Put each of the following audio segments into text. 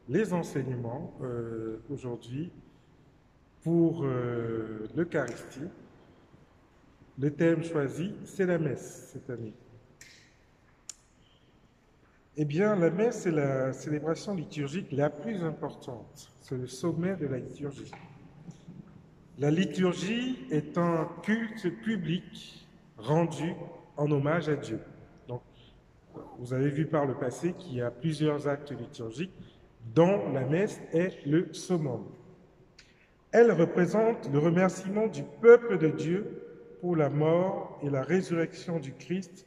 les enseignements aujourd'hui pour l'Eucharistie. Le thème choisi, c'est la messe cette année. Eh bien, la messe est la célébration liturgique la plus importante. C'est le sommet de la liturgie. La liturgie est un culte public rendu en hommage à Dieu. Donc, vous avez vu par le passé qu'il y a plusieurs actes liturgiques dont la messe est le summum. Elle représente le remerciement du peuple de Dieu pour la mort et la résurrection du Christ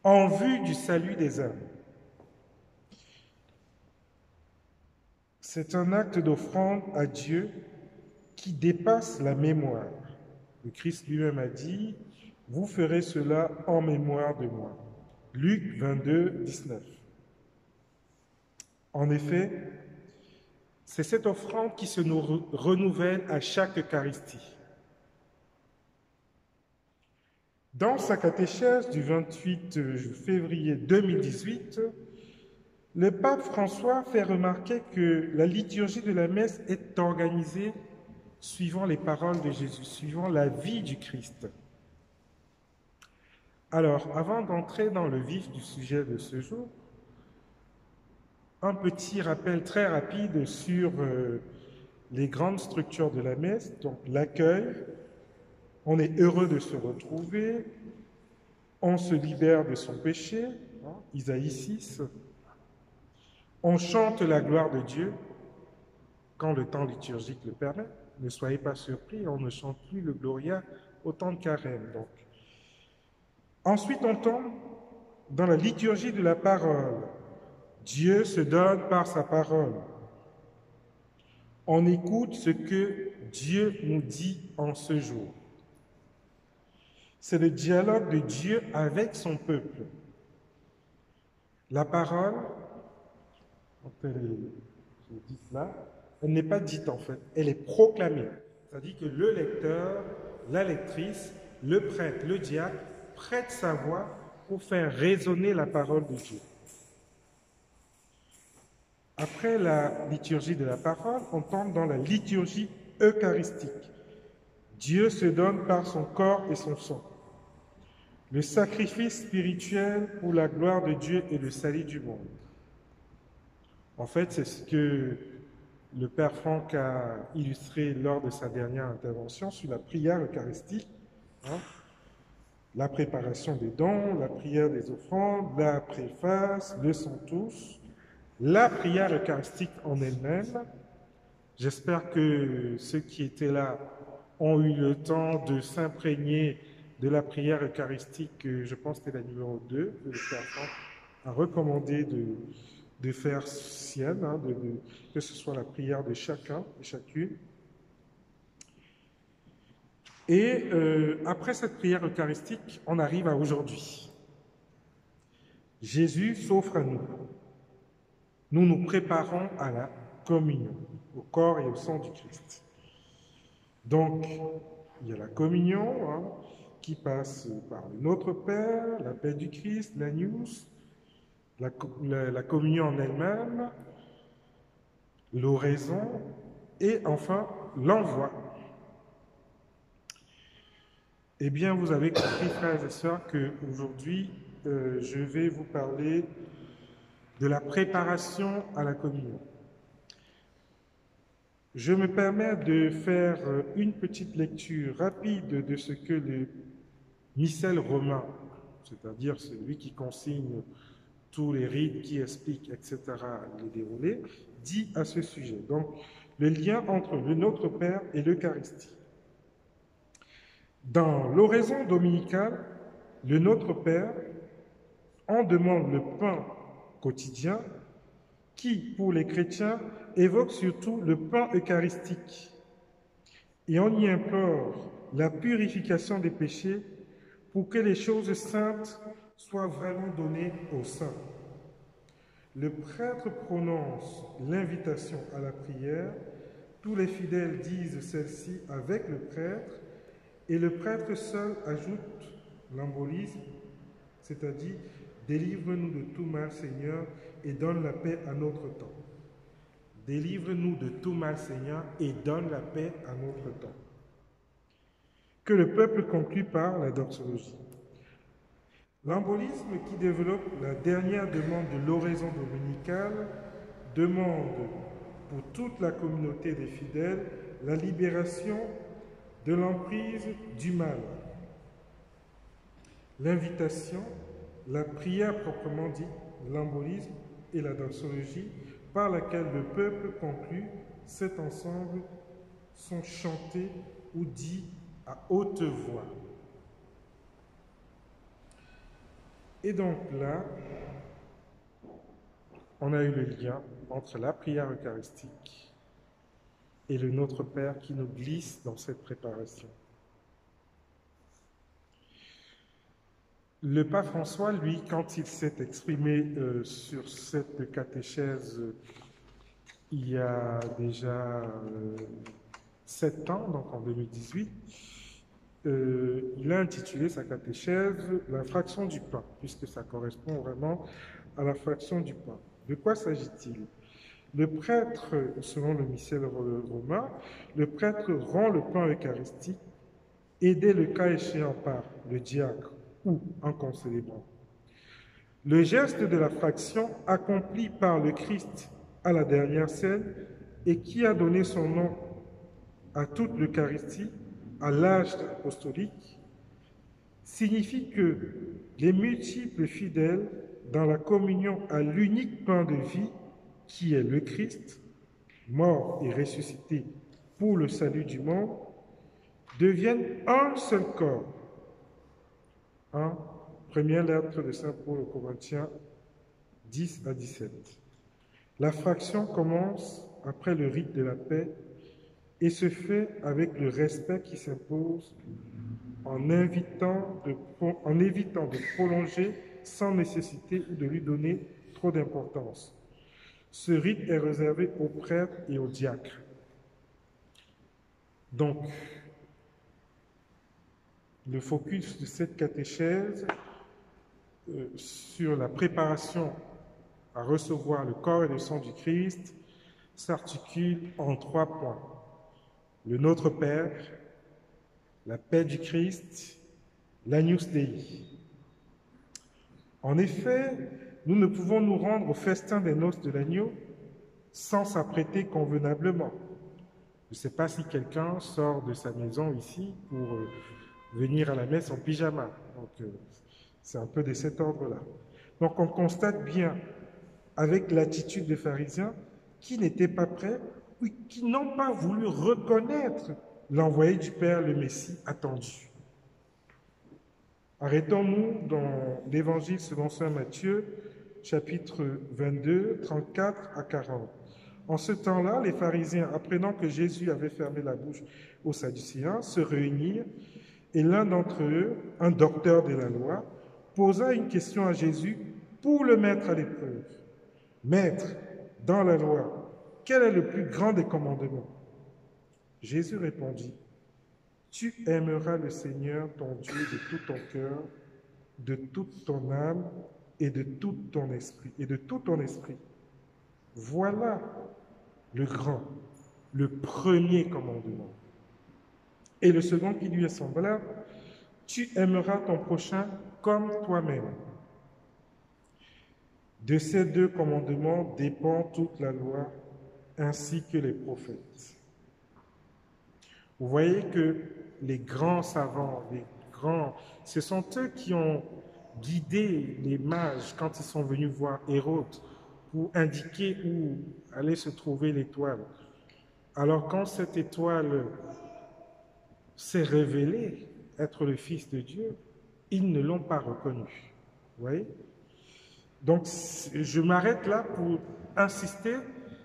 en vue du salut des âmes. C'est un acte d'offrande à Dieu qui dépasse la mémoire. Le Christ lui-même a dit, « Vous ferez cela en mémoire de moi ». Luc 22, 19. En effet, c'est cette offrande qui se nous renouvelle à chaque Eucharistie. Dans sa catéchèse du 28 février 2018, le pape François fait remarquer que la liturgie de la messe est organisée suivant les paroles de Jésus, suivant la vie du Christ. Alors, avant d'entrer dans le vif du sujet de ce jour, un petit rappel très rapide sur les grandes structures de la messe. Donc, l'accueil, on est heureux de se retrouver, on se libère de son péché, Isaïe 6, on chante la gloire de Dieu quand le temps liturgique le permet. Ne soyez pas surpris, on ne chante plus le Gloria au temps de carême. Donc. Ensuite, on tombe dans la liturgie de la parole. Dieu se donne par sa parole. On écoute ce que Dieu nous dit en ce jour. C'est le dialogue de Dieu avec son peuple. La parole, je dis cela, elle n'est pas dite en fait, elle est proclamée. C'est-à-dire que le lecteur, la lectrice, le prêtre, le diacre prête sa voix pour faire résonner la parole de Dieu. Après la liturgie de la parole, on tombe dans la liturgie eucharistique. Dieu se donne par son corps et son sang. Le sacrifice spirituel pour la gloire de Dieu et le salut du monde. En fait, c'est ce que le Père Franck a illustré lors de sa dernière intervention sur la prière eucharistique. La préparation des dons, la prière des offrandes, la préface, le Saint tous, la prière eucharistique en elle-même. J'espère que ceux qui étaient là ont eu le temps de s'imprégner de la prière eucharistique, je pense que c'était la numéro 2, que le Père Franck a recommandé de faire sienne, que ce soit la prière de chacun et chacune. Et après cette prière eucharistique, on arrive à aujourd'hui. Jésus s'offre à nous. Nous nous préparons à la communion, au corps et au sang du Christ. Donc, il y a la communion qui passe par le Notre Père, la paix du Christ, l'Agnus, la communion en elle-même, l'oraison et enfin l'envoi. Eh bien, vous avez compris, frères et sœurs, qu'aujourd'hui, je vais vous parler de la préparation à la communion. Je me permets de faire une petite lecture rapide de ce que le missel romain, c'est-à-dire celui qui consigne tous les rites, qui explique, etc., les déroulés, dit à ce sujet. Donc, le lien entre le Notre Père et l'Eucharistie. Dans l'oraison dominicale, le Notre Père, on demande le pain quotidien qui, pour les chrétiens, évoque surtout le pain eucharistique. Et on y implore la purification des péchés pour que les choses saintes soient vraiment données aux saints. Le prêtre prononce l'invitation à la prière, tous les fidèles disent celle-ci avec le prêtre, et le prêtre seul ajoute l'embolisme, c'est-à-dire « Délivre-nous de tout mal, Seigneur, et donne la paix à notre temps ». Délivre-nous de tout mal, Seigneur, et donne la paix à notre temps. Que le peuple conclut par la doxologie. L'embolisme qui développe la dernière demande de l'oraison dominicale demande pour toute la communauté des fidèles la libération de l'emprise du mal. L'invitation, la prière proprement dite, l'embolisme et la doxologie par laquelle le peuple conclut cet ensemble sont chantés ou dits à haute voix. Et donc là, on a eu le lien entre la prière eucharistique et le Notre Père qui nous glisse dans cette préparation. Le pape François, lui, quand il s'est exprimé sur cette catéchèse il y a déjà 7 ans, donc en 2018, il a intitulé sa catéchèse « La fraction du pain », puisque ça correspond vraiment à la fraction du pain. De quoi s'agit-il? Le prêtre, selon le missel romain, le prêtre rend le pain eucharistique, aidé le cas échéant par le diacre ou un concélébrant. Le geste de la fraction accompli par le Christ à la dernière scène et qui a donné son nom à toute l'Eucharistie, à l'âge apostolique, signifie que les multiples fidèles dans la communion à l'unique pain de vie qui est le Christ, mort et ressuscité pour le salut du monde, deviennent un seul corps. Première lettre de Saint Paul aux Corinthiens 10 à 17. La fraction commence après le rite de la paix et se fait avec le respect qui s'impose en évitant de prolonger sans nécessité ou de lui donner trop d'importance. Ce rite est réservé aux prêtres et aux diacres. Donc, le focus de cette catéchèse sur la préparation à recevoir le corps et le sang du Christ s'articule en 3 points. Le Notre Père, la paix du Christ, l'Agnus Dei. En effet, nous ne pouvons nous rendre au festin des noces de l'agneau sans s'apprêter convenablement. Je ne sais pas si quelqu'un sort de sa maison ici pour venir à la messe en pyjama. Donc, c'est un peu de cet ordre-là. Donc, on constate bien, avec l'attitude des pharisiens, qui n'étaient pas prêts ou qui n'ont pas voulu reconnaître l'envoyé du Père, le Messie attendu. Arrêtons-nous dans l'Évangile selon saint Matthieu, chapitre 22, 34 à 40. En ce temps-là, les pharisiens, apprenant que Jésus avait fermé la bouche aux Sadducéens, se réunirent et l'un d'entre eux, un docteur de la loi, posa une question à Jésus pour le mettre à l'épreuve. « Maître, dans la loi, quel est le plus grand des commandements ?» Jésus répondit, « Tu aimeras le Seigneur ton Dieu de tout ton cœur, de toute ton âme et de tout ton esprit. Voilà le grand, le premier commandement. Et le second qui lui est semblable, tu aimeras ton prochain comme toi-même. De ces 2 commandements dépend toute la loi ainsi que les prophètes. » Vous voyez que les grands savants, ce sont eux qui ont guidé les mages quand ils sont venus voir Hérode pour indiquer où allait se trouver l'étoile. Alors quand cette étoile s'est révélée être le Fils de Dieu, ils ne l'ont pas reconnu. Vous voyez? Donc je m'arrête là pour insister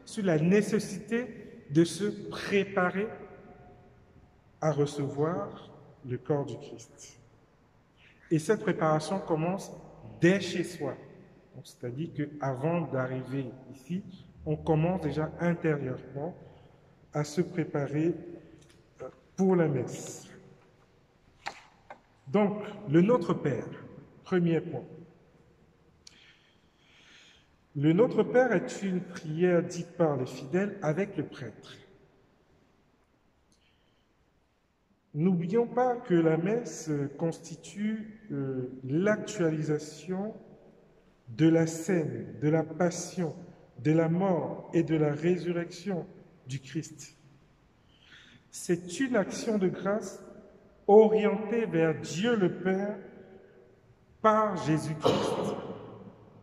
sur la nécessité de se préparer à recevoir le corps du Christ. Et cette préparation commence dès chez soi. C'est-à-dire qu'avant d'arriver ici, on commence déjà intérieurement à se préparer pour la messe. Donc, le Notre Père, premier point. Le Notre Père est une prière dite par les fidèles avec le prêtre. N'oublions pas que la messe constitue l'actualisation de la scène, de la passion, de la mort et de la résurrection du Christ. C'est une action de grâce orientée vers Dieu le Père par Jésus-Christ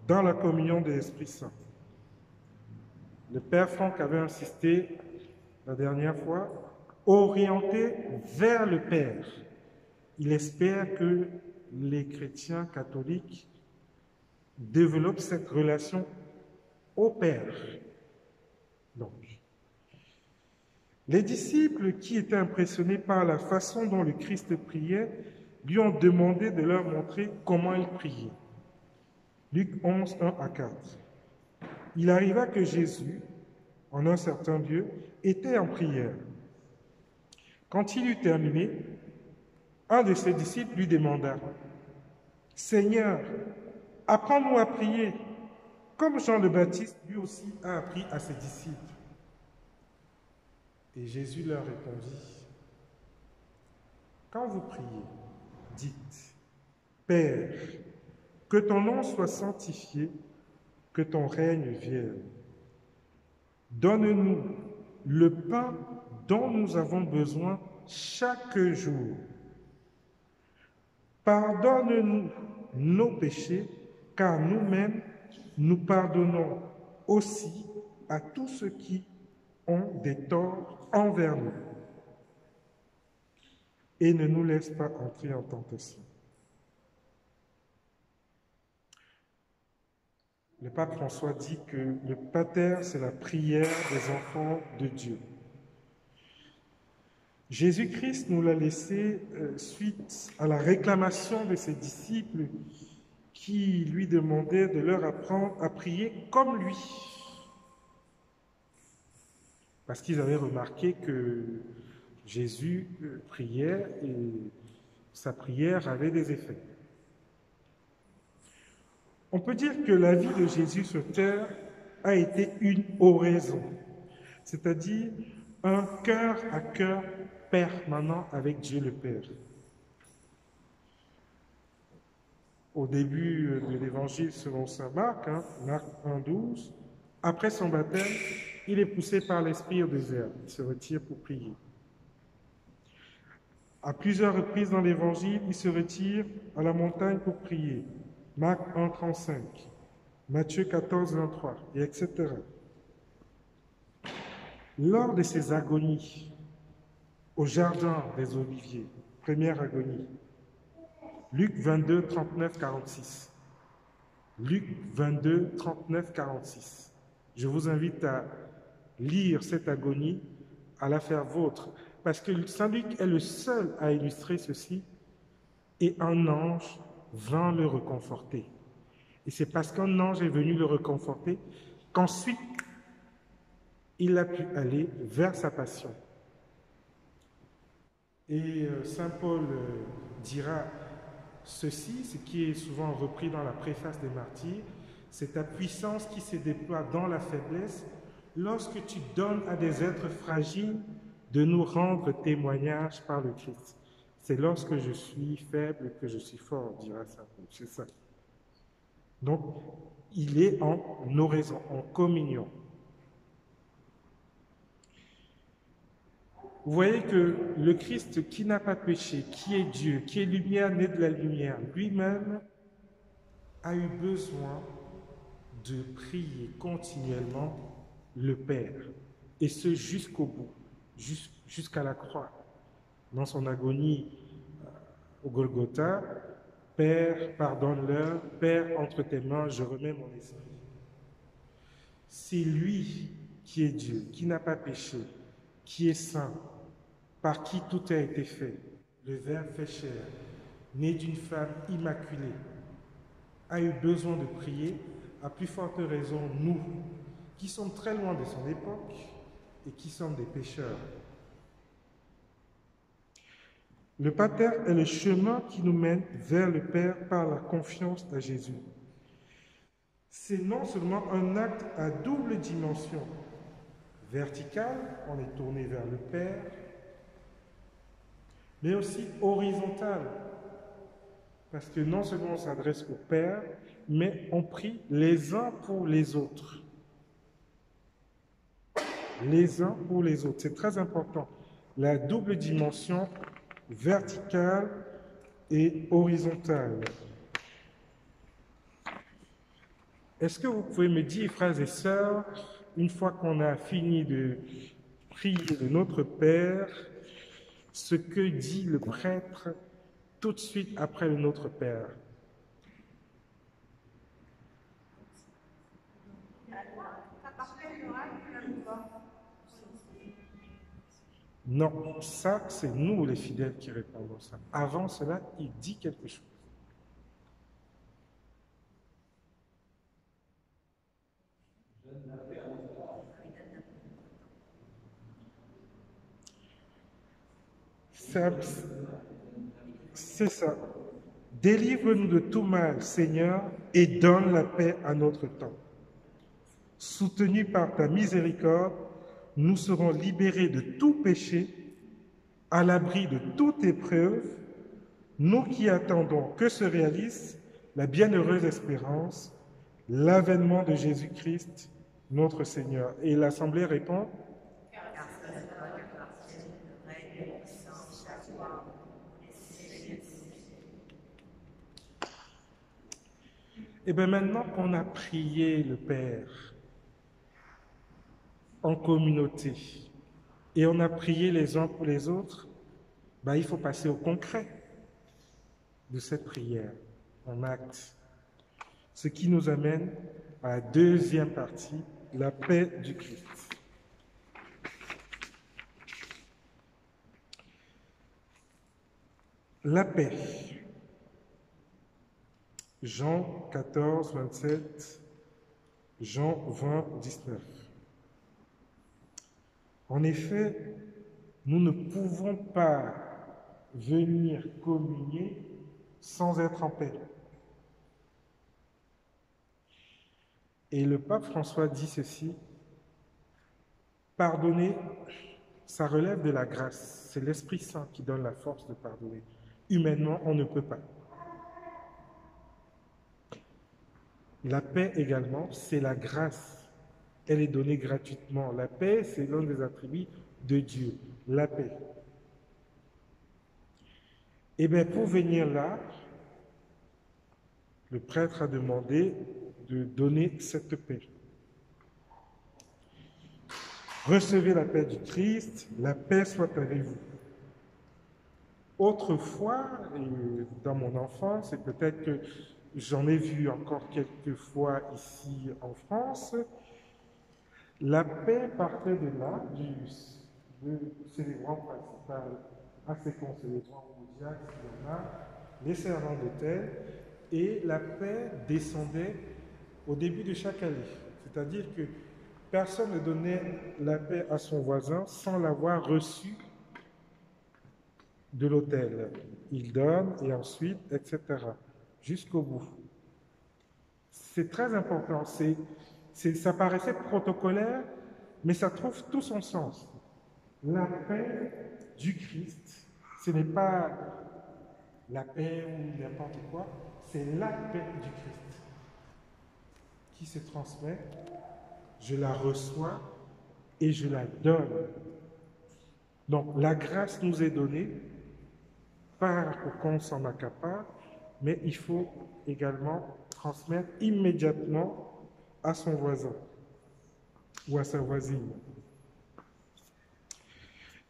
dans la communion de l'Esprit Saint. Le Père Franck avait insisté la dernière fois, orienté vers le Père. Il espère que les chrétiens catholiques développent cette relation au Père. Donc, les disciples qui étaient impressionnés par la façon dont le Christ priait lui ont demandé de leur montrer comment il priait. Luc 11, 1 à 4. Il arriva que Jésus, en un certain lieu, était en prière. Quand il eut terminé, un de ses disciples lui demanda, « Seigneur, apprends-nous à prier, comme Jean le Baptiste lui aussi a appris à ses disciples. » Et Jésus leur répondit, « Quand vous priez, dites, Père, que ton nom soit sanctifié, que ton règne vienne. Donne-nous le pain dont nous avons besoin chaque jour. Pardonne-nous nos péchés, car nous-mêmes, nous pardonnons aussi à tous ceux qui ont des torts envers nous. Et ne nous laisse pas entrer en tentation. » Le pape François dit que le pater, c'est la prière des enfants de Dieu. Jésus-Christ nous l'a laissé suite à la réclamation de ses disciples qui lui demandaient de leur apprendre à prier comme lui. Parce qu'ils avaient remarqué que Jésus priait et sa prière avait des effets. On peut dire que la vie de Jésus sur terre a été une oraison, c'est-à-dire un cœur à cœur permanent avec Dieu le Père. Au début de l'évangile selon saint Marc, Marc 1,12, après son baptême, il est poussé par l'Esprit au désert. Il se retire pour prier. À plusieurs reprises dans l'évangile, il se retire à la montagne pour prier. Marc 1,35, Matthieu 14,23, et etc. Lors de ses agonies au jardin des Oliviers, première agonie, Luc 22, 39, 46. Luc 22, 39, 46. Je vous invite à lire cette agonie, à la faire vôtre, parce que Saint Luc est le seul à illustrer ceci, et un ange vint le réconforter. Et c'est parce qu'un ange est venu le réconforter qu'ensuite, il a pu aller vers sa passion. Et saint Paul dira ceci, ce qui est souvent repris dans la préface des martyrs, c'est ta puissance qui se déploie dans la faiblesse lorsque tu donnes à des êtres fragiles de nous rendre témoignage par le Christ. C'est lorsque je suis faible que je suis fort, dira saint Paul. C'est ça. Donc, il est en oraison, en communion. Vous voyez que le Christ qui n'a pas péché, qui est Dieu, qui est lumière, né de la lumière, lui-même a eu besoin de prier continuellement le Père, et ce jusqu'au bout, jusqu'à la croix. Dans son agonie au Golgotha, « Père, pardonne-leur, Père, entre tes mains, je remets mon esprit. » C'est lui qui est Dieu, qui n'a pas péché, qui est saint, par qui tout a été fait, le Verbe fait chair, né d'une femme immaculée, a eu besoin de prier, à plus forte raison nous, qui sommes très loin de son époque et qui sommes des pécheurs. Le pater est le chemin qui nous mène vers le Père par la confiance à Jésus. c'est non seulement un acte à double dimension. Verticale, on est tourné vers le Père, mais aussi horizontale, parce que non seulement on s'adresse au Père, mais on prie les uns pour les autres. Les uns pour les autres, c'est très important. La double dimension verticale et horizontale. Est-ce que vous pouvez me dire, frères et sœurs, une fois qu'on a fini de prier de notre Père, ce que dit le prêtre tout de suite après le Notre Père? Non, ça, c'est nous les fidèles qui répondons ça. Avant cela, il dit quelque chose. C'est ça. Délivre-nous de tout mal, Seigneur, et donne la paix à notre temps. Soutenus par ta miséricorde, nous serons libérés de tout péché, à l'abri de toute épreuve, nous qui attendons que se réalise la bienheureuse espérance, l'avènement de Jésus-Christ, notre Seigneur. Et l'Assemblée répond: Et bien maintenant qu'on a prié le Père en communauté et on a prié les uns pour les autres, ben il faut passer au concret de cette prière, en acte. Ce qui nous amène à la deuxième partie, la paix du Christ. La paix. Jean 14, 27, Jean 20, 19. En effet, nous ne pouvons pas venir communier sans être en paix. Et le pape François dit ceci: pardonner, ça relève de la grâce. C'est l'Esprit Saint qui donne la force de pardonner. Humainement, on ne peut pas. La paix également, c'est la grâce. Elle est donnée gratuitement. La paix, c'est l'un des attributs de Dieu. La paix. Et bien, pour venir là, le prêtre a demandé de donner cette paix. Recevez la paix du Christ, la paix soit avec vous. Autrefois, et dans mon enfance, et peut-être que j'en ai vu encore quelques fois ici en France, la paix partait de là, du célébrant principal à ses concélébrants ou diacres, s'il y en a, les servants d'autel, et la paix descendait au début de chaque année. C'est-à-dire que personne ne donnait la paix à son voisin sans l'avoir reçu de l'autel. Il donne et ensuite, etc. Jusqu'au bout. C'est très important. Ça paraissait protocolaire, mais ça trouve tout son sens. La paix du Christ, ce n'est pas la paix ou n'importe quoi, c'est la paix du Christ qui se transmet. Je la reçois et je la donne. Donc la grâce nous est donnée, pas pour qu'on s'en accapare, mais il faut également transmettre immédiatement à son voisin ou à sa voisine.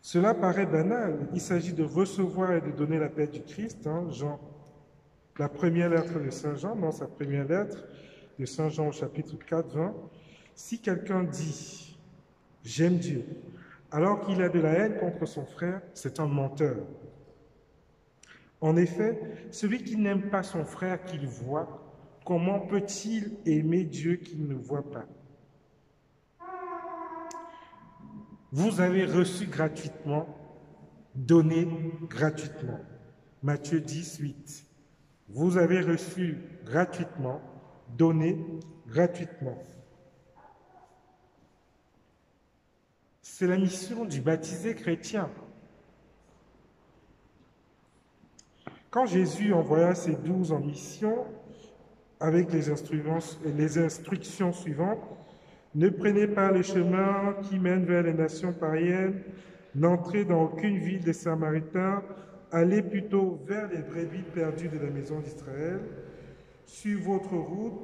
Cela paraît banal. Il s'agit de recevoir et de donner la paix du Christ. Jean, la première lettre de Saint Jean, dans sa première lettre de Saint Jean au chapitre 4, 20, si quelqu'un dit « j'aime Dieu », alors qu'il a de la haine contre son frère, c'est un menteur. En effet, celui qui n'aime pas son frère qu'il voit, comment peut-il aimer Dieu qu'il ne voit pas? Vous avez reçu gratuitement, donné gratuitement. Matthieu 10, 8. Vous avez reçu gratuitement, donner gratuitement. C'est la mission du baptisé chrétien. Quand Jésus envoya ses 12 en mission, avec les instructions suivantes, ne prenez pas le chemin qui mène vers les nations païennes, n'entrez dans aucune ville des Samaritains, allez plutôt vers les brebis perdues de la maison d'Israël, suivez votre route,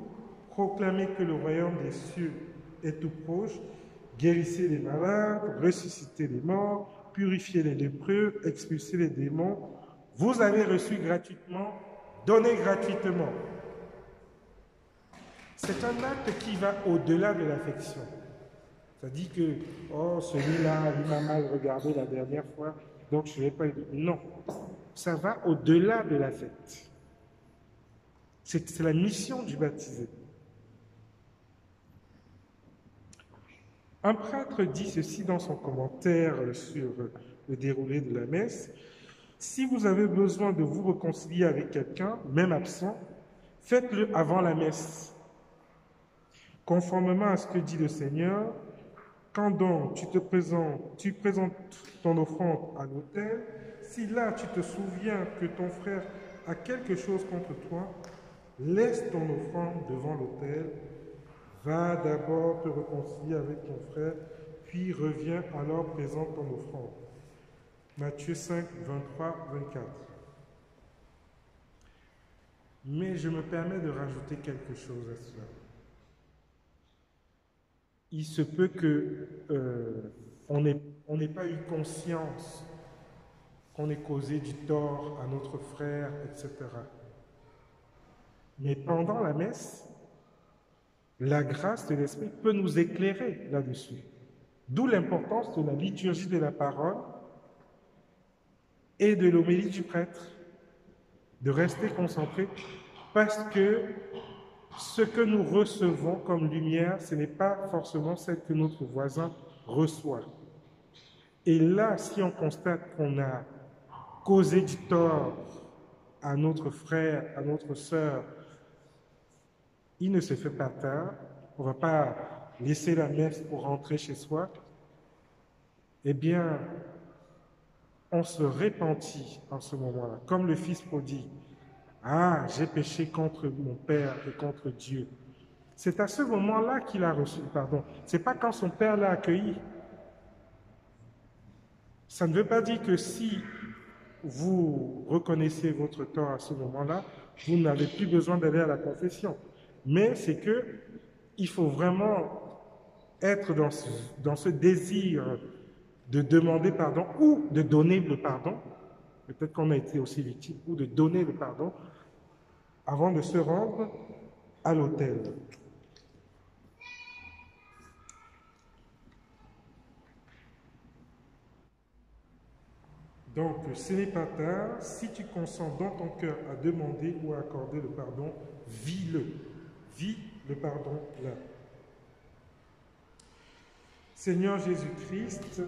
proclamez que le royaume des cieux est tout proche, guérissez les malades, ressuscitez les morts, purifiez les lépreux, expulsez les démons. Vous avez reçu gratuitement, donnez gratuitement. C'est un acte qui va au-delà de l'affection. Ça dit que, oh, celui-là, il m'a mal regardé la dernière fois, donc je ne vais pas aider. Non, ça va au-delà de l'affect. C'est la mission du baptisé. Un prêtre dit ceci dans son commentaire sur le déroulé de la messe. Si vous avez besoin de vous réconcilier avec quelqu'un, même absent, faites-le avant la messe. Conformément à ce que dit le Seigneur, quand donc tu présentes ton offrande à l'autel, si là tu te souviens que ton frère a quelque chose contre toi, laisse ton offrande devant l'autel, va d'abord te réconcilier avec ton frère, puis reviens alors présente ton offrande. Matthieu 5, 23, 24. Mais je me permets de rajouter quelque chose à cela. Il se peut qu'on n'ait pas eu conscience qu'on ait causé du tort à notre frère, etc. Mais pendant la messe, la grâce de l'Esprit peut nous éclairer là-dessus. D'où l'importance de la liturgie de la parole et de l'homélie du prêtre, de rester concentré, parce que ce que nous recevons comme lumière, ce n'est pas forcément celle que notre voisin reçoit. Et là, si on constate qu'on a causé du tort à notre frère, à notre sœur, il ne se fait pas tard, on ne va pas laisser la messe pour rentrer chez soi. Eh bien, on se repentit en ce moment-là, comme le fils prodigue. Ah, j'ai péché contre mon père et contre Dieu. C'est à ce moment-là qu'il a reçu le pardon. Ce n'est pas quand son père l'a accueilli. Ça ne veut pas dire que si vous reconnaissez votre tort à ce moment-là, vous n'avez plus besoin d'aller à la confession. Mais c'est que il faut vraiment être dans ce désir de demander pardon ou de donner le pardon. Peut-être qu'on a été aussi victime, ou de donner le pardon avant de se rendre à l'autel. Donc, ce n'est pas tard. Si tu consens dans ton cœur à demander ou à accorder le pardon, vis-le. Vis le pardon là. Seigneur Jésus-Christ,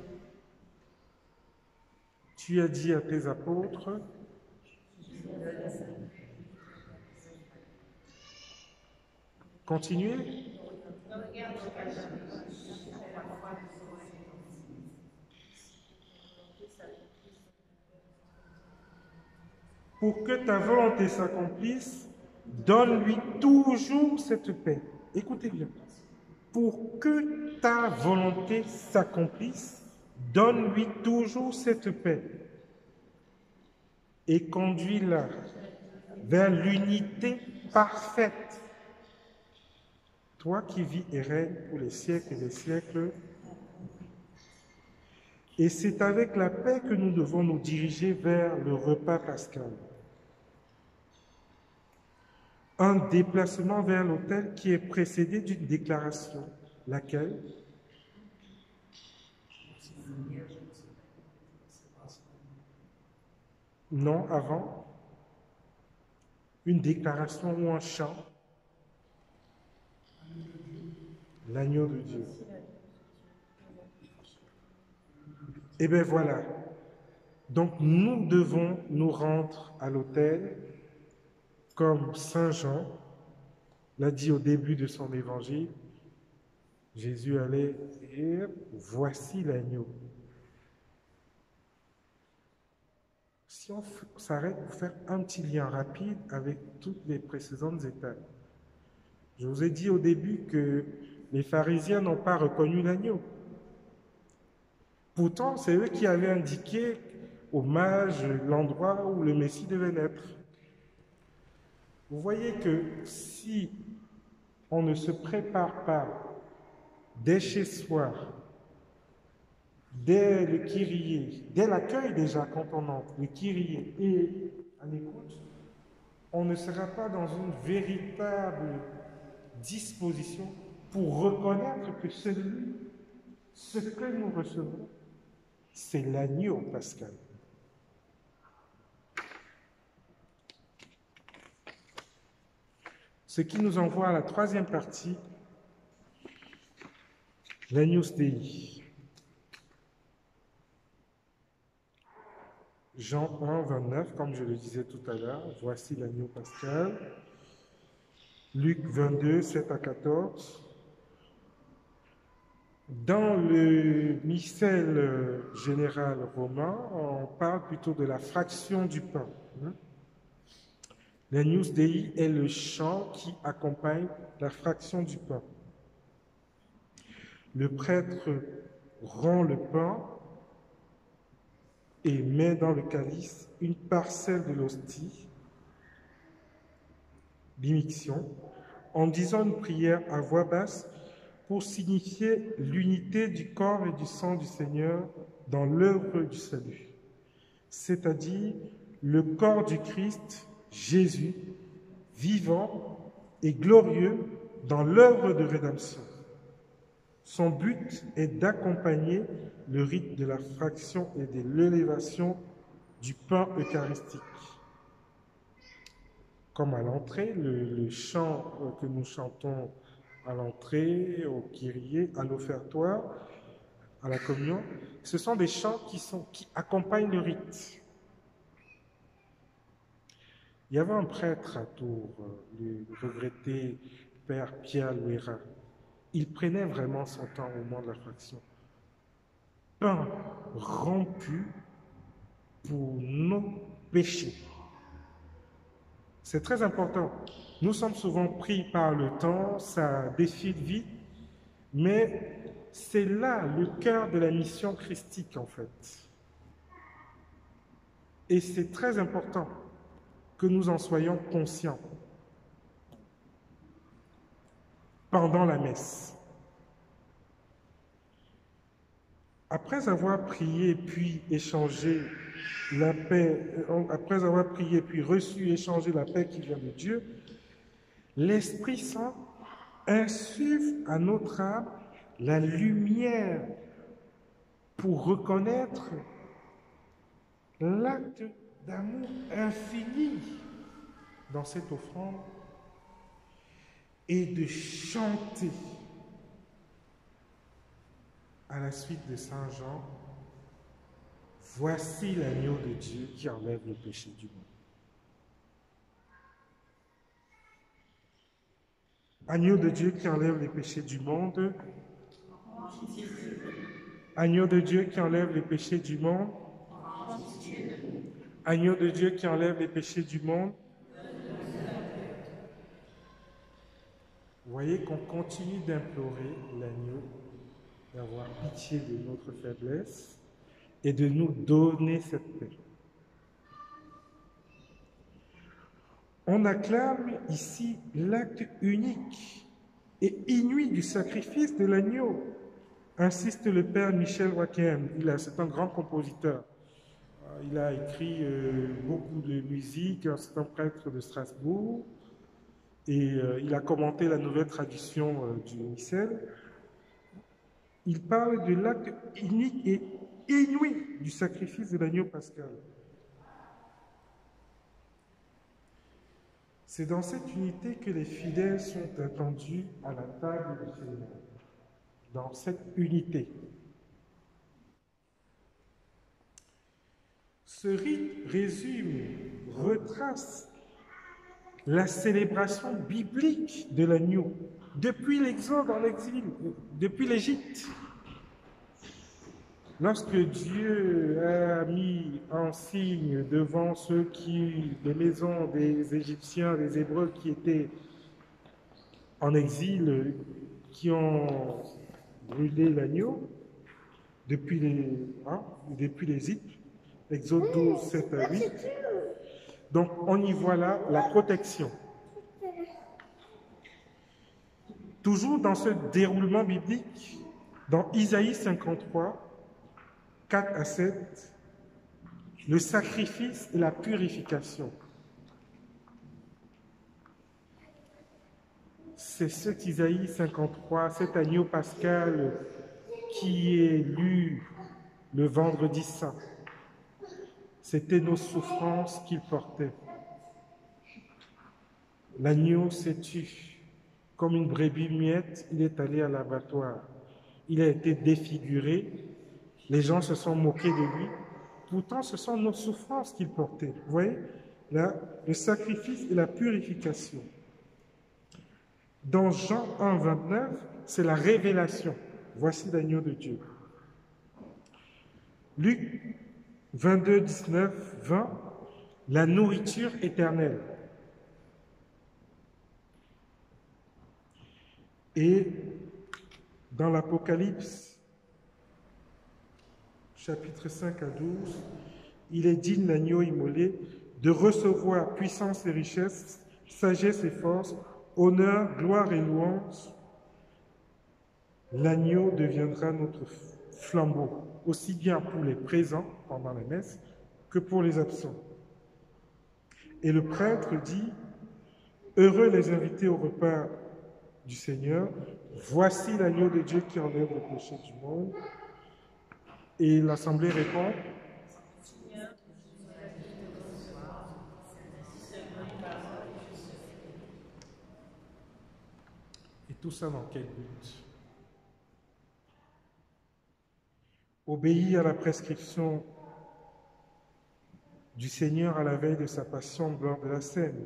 tu as dit à tes apôtres, continuez. Pour que ta volonté s'accomplisse, donne-lui toujours cette paix. Écoutez bien. Pour que ta volonté s'accomplisse, donne-lui toujours cette paix. Et conduis-la vers l'unité parfaite. Toi qui vis et règnes pour les siècles et les siècles. Et c'est avec la paix que nous devons nous diriger vers le repas pascal. Un déplacement vers l'autel qui est précédé d'une déclaration. Laquelle? Non, avant. Une déclaration ou un chant. L'agneau de Dieu. Et bien voilà. Donc nous devons nous rendre à l'autel comme Saint Jean l'a dit au début de son évangile. Jésus allait dire, voici l'agneau. Si on s'arrête pour faire un petit lien rapide avec toutes les précédentes étapes. Je vous ai dit au début que les pharisiens n'ont pas reconnu l'agneau. Pourtant, c'est eux qui avaient indiqué aux mages l'endroit où le Messie devait naître. Vous voyez que si on ne se prépare pas dès chez soi, dès le Kyrie, dès l'accueil déjà quand on entre, le Kyrie et à l'écoute, on ne sera pas dans une véritable disposition pour reconnaître que ce que nous recevons, c'est l'agneau pascal. Ce qui nous envoie à la troisième partie, l'Agnus Dei. Jean 1, 29, comme je le disais tout à l'heure, voici l'agneau pascal. Luc 22, 7 à 14. Dans le missel général romain, on parle plutôt de la fraction du pain. L'Agnus Dei est le chant qui accompagne la fraction du pain. Le prêtre rend le pain et met dans le calice une parcelle de l'hostie, l'immixtion, en disant une prière à voix basse pour signifier l'unité du corps et du sang du Seigneur dans l'œuvre du salut, c'est-à-dire le corps du Christ, Jésus, vivant et glorieux dans l'œuvre de rédemption. Son but est d'accompagner le rite de la fraction et de l'élévation du pain eucharistique. Comme à l'entrée, le chant que nous chantons à l'entrée, au Kyrie, à l'offertoire, à la communion, ce sont des chants qui accompagnent le rite. Il y avait un prêtre à Tours, le regretté Père Pierre Louera. Il prenait vraiment son temps au moment de la fraction. Pain rompu pour nos péchés. C'est très important. Nous sommes souvent pris par le temps, ça défile vite, mais c'est là le cœur de la mission christique en fait. Et c'est très important que nous en soyons conscients pendant la messe. Après avoir prié puis échangé la paix, après avoir prié puis reçu et échangé la paix qui vient de Dieu, l'Esprit Saint insuffle à notre âme la lumière pour reconnaître l'acte d'amour infini dans cette offrande et de chanter à la suite de Saint Jean, voici l'agneau de Dieu qui enlève le péché du monde. Agneau de Dieu qui enlève les péchés du monde. Agneau de Dieu qui enlève les péchés du monde. Agneau de Dieu qui enlève les péchés du monde. Vous voyez qu'on continue d'implorer l'agneau d'avoir pitié de notre faiblesse et de nous donner cette paix. On acclame ici l'acte unique et inouï du sacrifice de l'agneau, insiste le père Michel Wachem. C'est un grand compositeur. Il a écrit beaucoup de musique, c'est un prêtre de Strasbourg, et il a commenté la nouvelle tradition du missel. Il parle de l'acte unique et inouï du sacrifice de l'agneau pascal. C'est dans cette unité que les fidèles sont attendus à la table du Seigneur. Dans cette unité. Ce rite résume, retrace la célébration biblique de l'agneau, depuis l'exode en exil, depuis l'Égypte. Lorsque Dieu a mis en signe devant les maisons des Égyptiens, des Hébreux qui étaient en exil, qui ont brûlé l'agneau depuis l'Égypte, Exode 12, 7 à 8. Donc on y voit là la protection. Toujours dans ce déroulement biblique, dans Isaïe 53, 4 à 7, le sacrifice et la purification. C'est cet Isaïe 53, cet agneau pascal qui est lu le vendredi saint. C'était nos souffrances qu'il portait. L'agneau s'est tué. Comme une brebis muette, il est allé à l'abattoir. Il a été défiguré. Les gens se sont moqués de lui. Pourtant, ce sont nos souffrances qu'il portait. Vous voyez, là, le sacrifice et la purification. Dans Jean 1, 29, c'est la révélation. Voici l'agneau de Dieu. Luc 22, 19, 20, la nourriture éternelle. Et dans l'Apocalypse, chapitre 5 à 12, il est digne l'agneau immolé de recevoir puissance et richesse, sagesse et force, honneur, gloire et louange. L'agneau deviendra notre flambeau, aussi bien pour les présents pendant la messe que pour les absents. Et le prêtre dit, heureux les invités au repas du Seigneur, voici l'agneau de Dieu qui enlève le péché du monde. Et l'assemblée répond, et tout ça dans quel but? Obéir à la prescription du Seigneur à la veille de sa passion lors de la scène.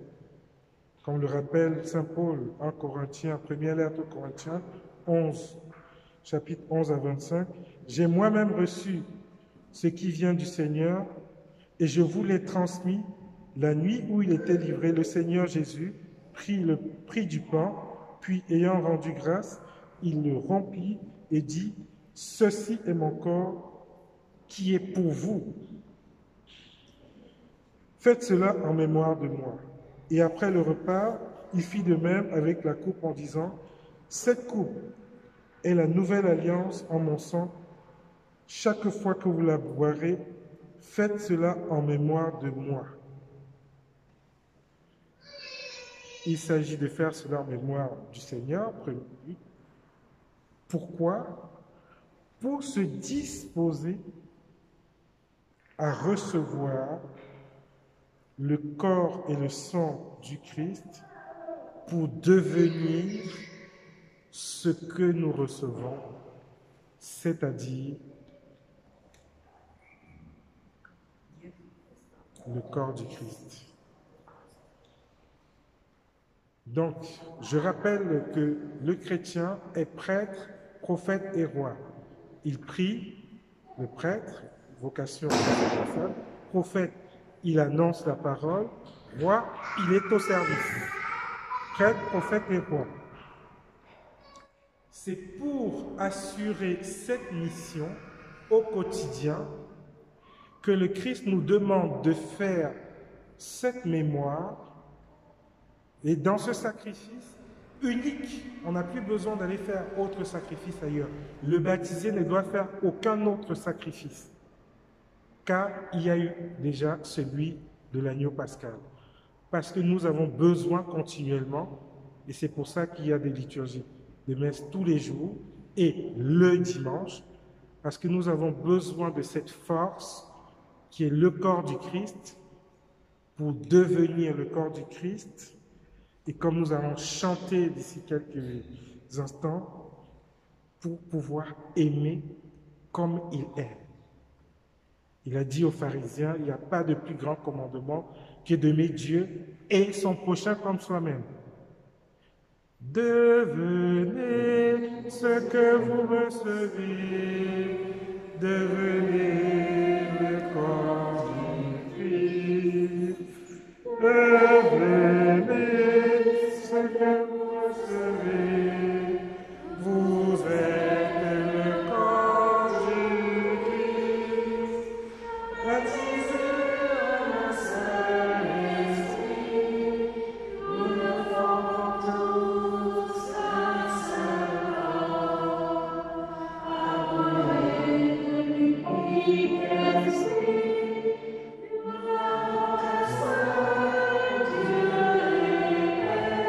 Comme le rappelle saint Paul en Corinthiens, première lettre aux Corinthiens 11, chapitre 11 à 25, « J'ai moi-même reçu ce qui vient du Seigneur et je vous l'ai transmis la nuit où il était livré. Le Seigneur Jésus prit du pain, puis ayant rendu grâce, il le rompit et dit, « Ceci est mon corps qui est pour vous. Faites cela en mémoire de moi. » Et après le repas, il fit de même avec la coupe en disant, « Cette coupe est la nouvelle alliance en mon sang. Chaque fois que vous la boirez, faites cela en mémoire de moi. » Il s'agit de faire cela en mémoire du Seigneur. Pourquoi? Pour se disposer à recevoir le corps et le sang du Christ pour devenir ce que nous recevons, c'est-à-dire le corps du Christ. Donc, je rappelle que le chrétien est prêtre, prophète et roi. Il prie, le prêtre, vocation sacerdotale, prophète, il annonce la parole, roi, il est au service. Prêtre, prophète et roi. C'est pour assurer cette mission au quotidien que le Christ nous demande de faire cette mémoire. Et dans ce sacrifice unique, on n'a plus besoin d'aller faire autre sacrifice ailleurs. Le baptisé ne doit faire aucun autre sacrifice, car il y a eu déjà celui de l'agneau pascal. Parce que nous avons besoin continuellement, et c'est pour ça qu'il y a des liturgies de messe tous les jours et le dimanche, parce que nous avons besoin de cette force qui est le corps du Christ pour devenir le corps du Christ. Et comme nous allons chanter d'ici quelques instants, pour pouvoir aimer comme il est. Il a dit aux pharisiens, il n'y a pas de plus grand commandement que d'aimer Dieu et son prochain comme soi-même. Devenez ce que vous recevez, devenez le corps du Christ. Devenez ce que vous recevez, vous êtes le corps du Christ. Baptisés en un seul esprit, nous ne formons tous un seul corps. Abonnés de l'unique esprit, nous avons un seul Dieu et Père.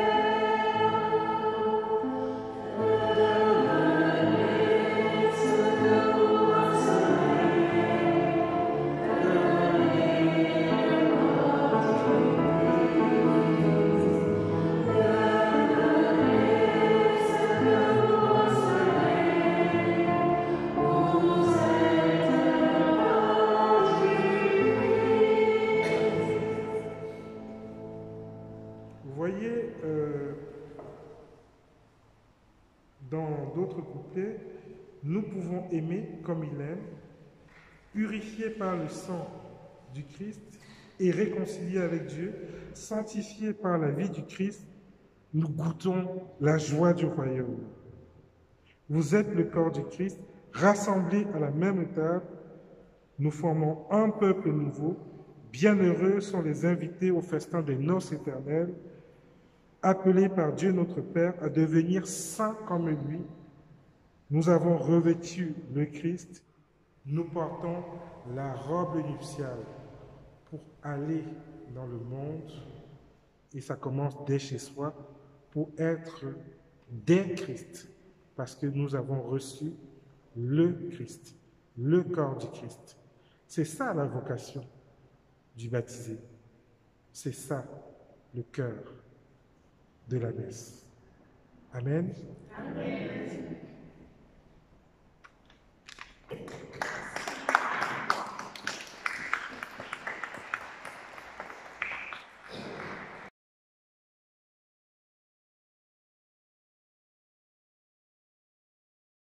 Devenez ce que vous recevez, devenez le corps du Christ. Devenez ce que vous recevez, vous êtes le corps du Christ. Vous voyez, dans d'autres couplets, nous pouvons aimer comme il aime, purifiés par le sang du Christ et réconciliés avec Dieu, sanctifiés par la vie du Christ, nous goûtons la joie du royaume. Vous êtes le corps du Christ, rassemblés à la même table, nous formons un peuple nouveau. Bienheureux sont les invités au festin des noces éternelles, appelés par Dieu notre Père à devenir saints comme lui. Nous avons revêtu le Christ, nous portons la robe nuptiale pour aller dans le monde, et ça commence dès chez soi, pour être des Christ, parce que nous avons reçu le Christ, le corps du Christ. C'est ça la vocation du baptisé. C'est ça le cœur de la messe. Amen. Amen.